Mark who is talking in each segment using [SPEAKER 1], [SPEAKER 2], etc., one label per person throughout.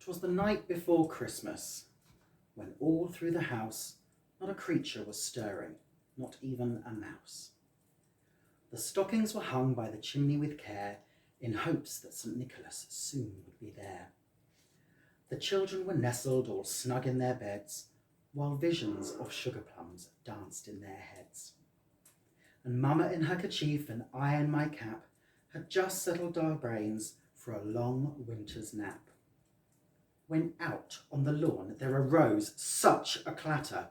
[SPEAKER 1] 'Twas the night before Christmas, when all through the house not a creature was stirring, not even a mouse. The stockings were hung by the chimney with care, in hopes that St. Nicholas soon would be there. The children were nestled all snug in their beds, while visions of sugar plums danced in their heads. And Mamma in her kerchief and I in my cap had just settled our brains for a long winter's nap, when out on the lawn there arose such a clatter,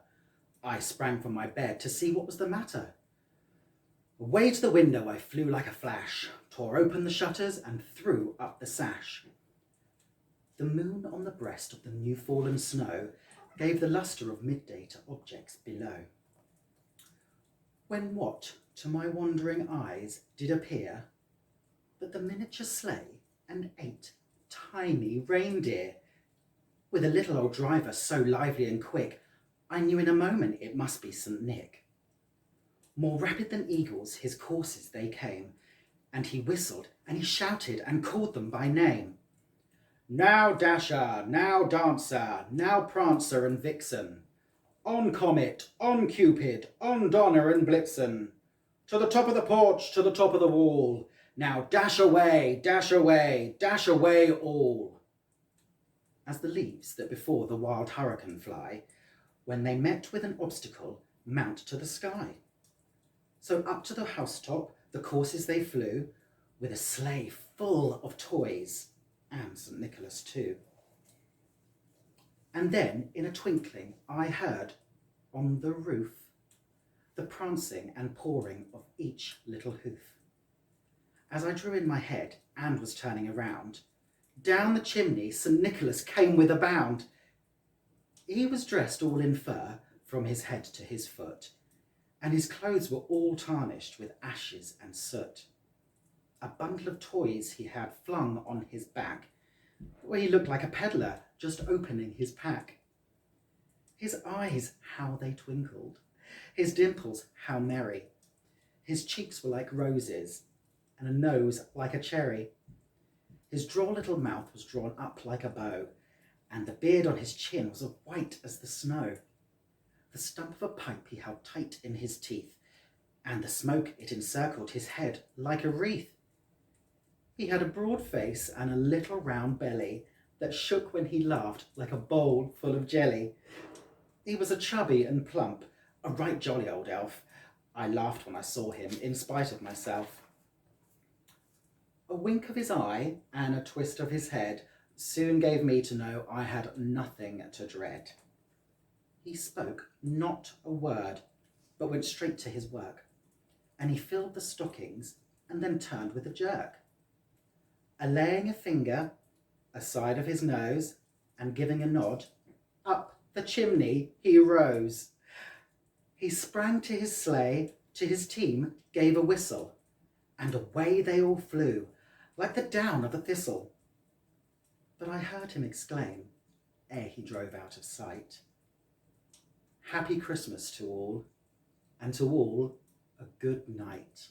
[SPEAKER 1] I sprang from my bed to see what was the matter. Away to the window I flew like a flash, tore open the shutters and threw up the sash. The moon on the breast of the new fallen snow gave the lustre of midday to objects below. When what to my wandering eyes did appear but the miniature sleigh and 8 tiny reindeer, with a little old driver so lively and quick, I knew in a moment it must be St. Nick. More rapid than eagles his courses they came, and he whistled and he shouted and called them by name. Now Dasher, now Dancer, now Prancer and Vixen, on Comet, on Cupid, on Donner and Blitzen, to the top of the porch, to the top of the wall, now dash away, dash away, dash away all. As the leaves that before the wild hurricane fly, when they met with an obstacle, mount to the sky. So up to the housetop the courses they flew, with a sleigh full of toys, and St. Nicholas too. And then in a twinkling I heard on the roof the prancing and pawing of each little hoof. As I drew in my head and was turning around, down the chimney St. Nicholas came with a bound. He was dressed all in fur from his head to his foot, and his clothes were all tarnished with ashes and soot. A bundle of toys he had flung on his back, where he looked like a peddler just opening his pack. His eyes, how they twinkled, his dimples, how merry. His cheeks were like roses, and a nose like a cherry. His droll little mouth was drawn up like a bow, and the beard on his chin was as white as the snow. The stump of a pipe he held tight in his teeth, and the smoke it encircled his head like a wreath. He had a broad face and a little round belly that shook when he laughed like a bowl full of jelly. He was a chubby and plump, a right jolly old elf. I laughed when I saw him, in spite of myself. A wink of his eye and a twist of his head soon gave me to know I had nothing to dread. He spoke not a word, but went straight to his work, and he filled the stockings and then turned with a jerk. Laying a finger aside of his nose and giving a nod, up the chimney he rose. He sprang to his sleigh, to his team gave a whistle, and away they all flew, like the down of a thistle. But I heard him exclaim, ere he drove out of sight, Happy Christmas to all, and to all a good night.